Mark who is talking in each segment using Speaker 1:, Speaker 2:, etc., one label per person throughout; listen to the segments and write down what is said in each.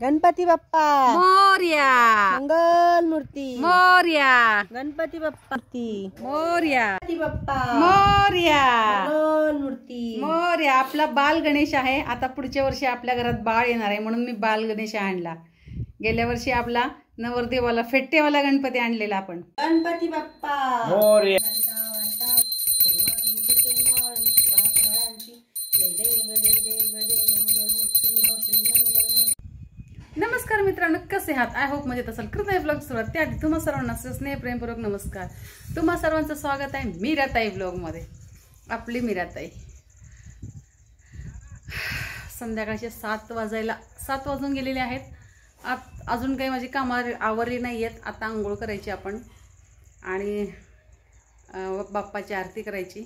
Speaker 1: गणपती बाप्पा
Speaker 2: मोरया,
Speaker 1: मंगल मूर्ती
Speaker 2: मोरया,
Speaker 1: गणपती बाप्पा
Speaker 2: मोरया,
Speaker 1: गणपती बाप्पा
Speaker 2: मोरया,
Speaker 1: मंगल मूर्ती
Speaker 2: मोरया. आपला बाल गणेश आहे. आता पुढच्या वर्षी आपल्या घरात बाळ येणार आहे म्हणून मी बाल गणेश आणला. गेल्या वर्षी आपला नवरदेवाला फेट्टेवाला गणपती आणलेला आपण.
Speaker 1: गणपती बाप्पा
Speaker 3: मोरया.
Speaker 2: नमस्कार मित्रांनो, कसे आहात? आय होप मजेत असाल. कृपया ब्लॉग सुरुवात त्याआधी तुम्हा सर्वांना स्नेह प्रेमपूर्वक नमस्कार. तुम्हा सर्वांचं स्वागत आहे मीराताई ब्लॉग मध्ये. आपली मीराताई. संध्याकाळचे 7 वाजून गेलेले आहेत. अजून काही माझी कामं आवरली नाही आहेत. आता आंघोळ करायची आपण आणि बाप्पाची आरती करायची.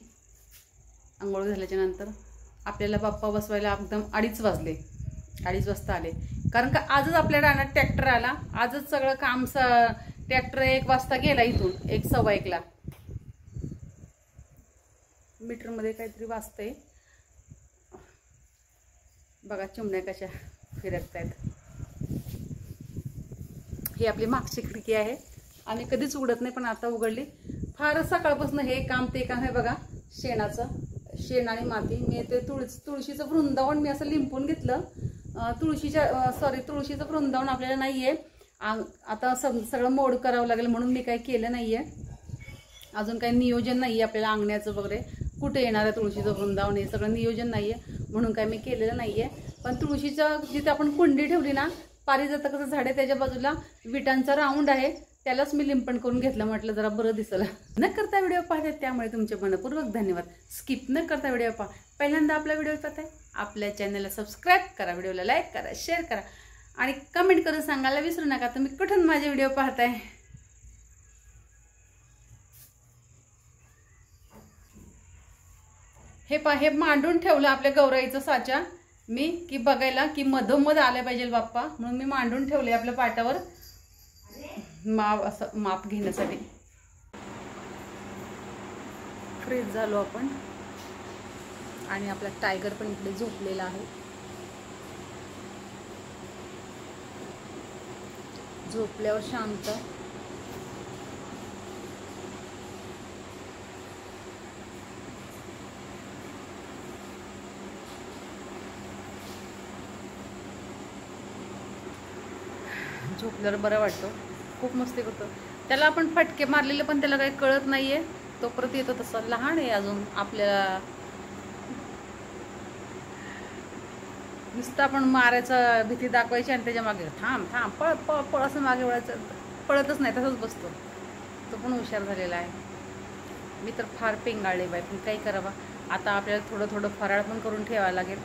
Speaker 2: आंघोळ झाल्याच्या नंतर आपल्याला बाप्पा बसवायला एकदम 2:30 वाजले. 2:30 वाजता आले, कारण का आजच आपल्या रानात ट्रॅक्टर आला. आजच सगळं काम ट्रॅक्टर 1 वाजता गेला इथून, 1:15ला. मीटरमध्ये काहीतरी वाजतंय बघा. चिमण्या कशा फिरकतायत. ही आपली मागची खिडकी आहे. आम्ही कधीच उघडत नाही पण आता उघडली. फार सकाळपासून हे काम ते काम आहे बघा. शेण आणि माती. मी ते तुळशीचं वृंदावन मी असं लिंपून घेतलं. तुळशीचं वृंदावन आपल्याला नाहीये. आता सगळं मोड करावं लागेल म्हणून मी काही केलं नाहीये. अजून काही नियोजन नाहीये आपल्याला अंगण्याचं वगैरे. कुठे येणार आहे तुळशीचं वृंदावन हे सगळं नियोजन नाहीये म्हणून काही मी केलेलं नाहीये. पण तुळशीचं जिथे आपण कुंडी ठेवली ना, पारिजातकाचं झाड आहे त्याच्या बाजूला विटांचा राऊंड आहे, त्यालाच मी लिंपण करून घेतलं. म्हटलं जरा बरं दिसलं. न करता व्हिडिओ पाहते त्यामुळे तुमचे मनपूर्वक धन्यवाद. स्किप न करता व्हिडिओ पहा. पहिल्यांदा आपला व्हिडिओ पाहताय, आपल्या चॅनलला सबस्क्राईब करा, व्हिडिओला लाईक करा, शेअर करा आणि कमेंट करून सांगायला विसरू नका तुम्ही कुठून माझे व्हिडिओ पाहताय. हे मांडून ठेवलं आपल्या गौराईचं साचा मी, की बघायला की मधोमध आले पाहिजे बाप्पा, म्हणून मी मांडून ठेवले आपल्या पाटावर माप घेण्यासाठी. फ्रेश झालो आपण आणि आपला टायगर पण इकडे झोपलेला आहे. झोपल्यावर शांत. झोपल्यावर बरं वाटतं. खूप मस्ती करतो. त्याला आपण फटके मारलेले पण त्याला काही कळत नाहीये. तो परत येतो तसा. लहान आहे अजून. आपल्याला नुसतं आपण मारायचा भीती दाखवायची आणि त्याच्या मागे थांब थांब पळ पळ पळ असं मागे वळायचं. पळतच नाही, तसंच बसतो. तो पण हुशार झालेला आहे. मी तर फार पेंगाळले बाई, पण काही करावं. आता आपल्याला थोडं थोडं फराळ पण करून ठेवावं लागेल.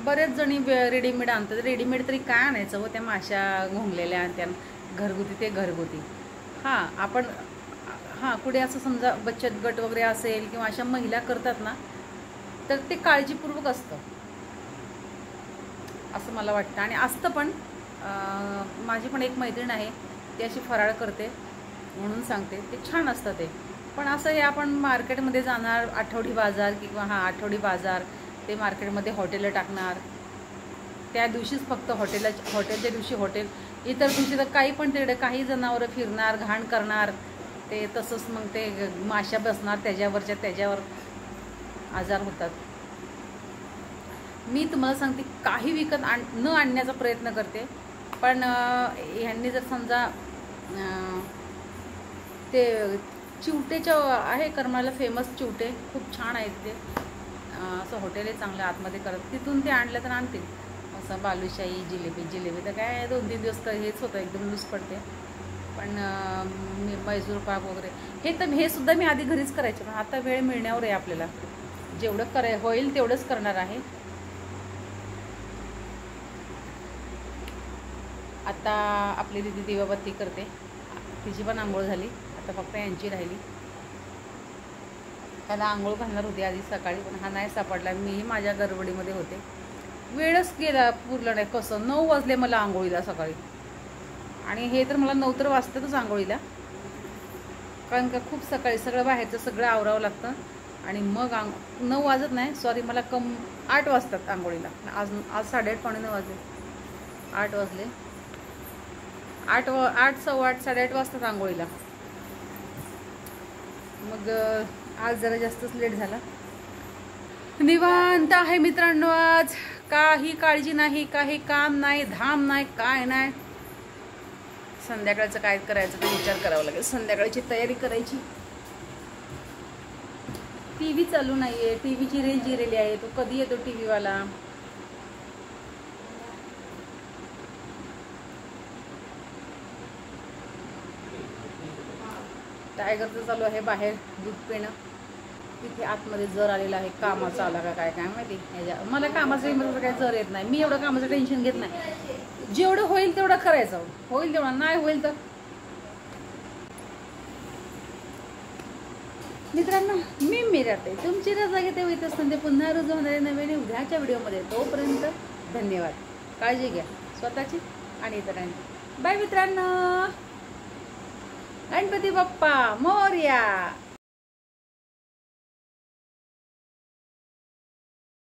Speaker 2: बरेच जणी रेडीमेड आणतात. रेडीमेड तरी काय आणायचं व त्या माशा घोंगलेल्या त्या घरगुती ते घरगुती. आपण कुठे असं समजा बचत गट वगैरे असेल किंवा अशा महिला करतात ना, तर ते काळजीपूर्वक असतं असं मला वाटतं. आणि असतं पण. माझी पण एक मैत्रीण आहे, ती अशी फराळ करते म्हणून सांगते. ते छान असतं ते. पण असं हे आपण मार्केटमध्ये जाणार, आठवडी बाजार किंवा आठवडी बाजार, ते मार्केटमध्ये हॉटेल टाकणार. त्या दिवशीच फक्त हॉटेलच्या दिवशी हॉटेल. इतर दिवशी तर काही पण तिकडे काही जनावरं फिरणार, घाण करणार. ते तसंच मग ते माशा बसणार त्याच्यावर आजार होतात. मी तुम्हाला सांगते, काही विकत न आणण्याचा प्रयत्न करते. पण ह्यांनी जर समजा ते चिवटेच्या आहे करमाला फेमस चिवटे खूप छान आहेत ते. असं हॉटेल आहे चांगलं आतमध्ये करत, तिथून ते आणलं तर आणतील. असं बालुशाही जिलेबी तर काय 2-3 दिवस तर हेच होतं, एकदम लूज पडते. पण मैसूर पाक वगैरे हे सुद्धा मी आधी घरीच करायचे. पण आता वेळ मिळण्यावर आहे आपल्याला. जेवढं होईल तेवढंच करणार आहे. आता आपली दीदी दिवाबत्ती करते. तिची पण आंघोळ झाली. आता फक्त यांची राहिली. त्याला आंघोळ घालणार होती आधी सकाळी, पण हा नाही सापडला. मीही माझ्या गडबडीमध्ये होते. वेळच गेला पुरलं नाही. कसं 9 वाजले मला आंघोळीला सकाळी. आणि हे तर मला 9 तर वाजतातच आंघोळीला, कारण का खूप सकाळी सगळं बाहेरचं सगळं आवरावं लागतं. आणि मग 9 वाजत नाही, सॉरी, मला 8 वाजतात आंघोळीला. आज 8:30 पावणे 9 वाजले. 8 वाजले. 8 8:15 8:30 वाजता रांगोळीला. मग आज जरा जास्तच लेट झाला. निवांत आहे मित्रांनो आज. काही काळजी नाही, काही काम नाही, धाम नाही, काय नाही. संध्याकाळचं काय करायचं ते विचार करावा लागेल. संध्याकाळची तयारी करायची. टीव्ही चालू नाहीये, टीव्हीची रेंज गेलेली आहे. तो कधी येतो टीव्ही वाला. टायगरचं चालू आहे बाहेर दूध पिणं. तिथे आतमध्ये जर आलेला आहे. कामाचा आला का काय काय माहिती. मला कामाचं काही जर येत नाही. मी एवढं कामाचं टेन्शन घेत नाही. जेवढं होईल तेवढं करायचं. होईल तेवढं, नाही होईल तर मित्रांनो मी राहते. तुमची रजा घेते येत असताना पुन्हा रोज होणारे नवीन उद्याच्या व्हिडिओमध्ये. तोपर्यंत धन्यवाद. काळजी घ्या स्वतःची आणि इतरांची. बाय मित्रांनो. गणपती बाप्पा मोरया.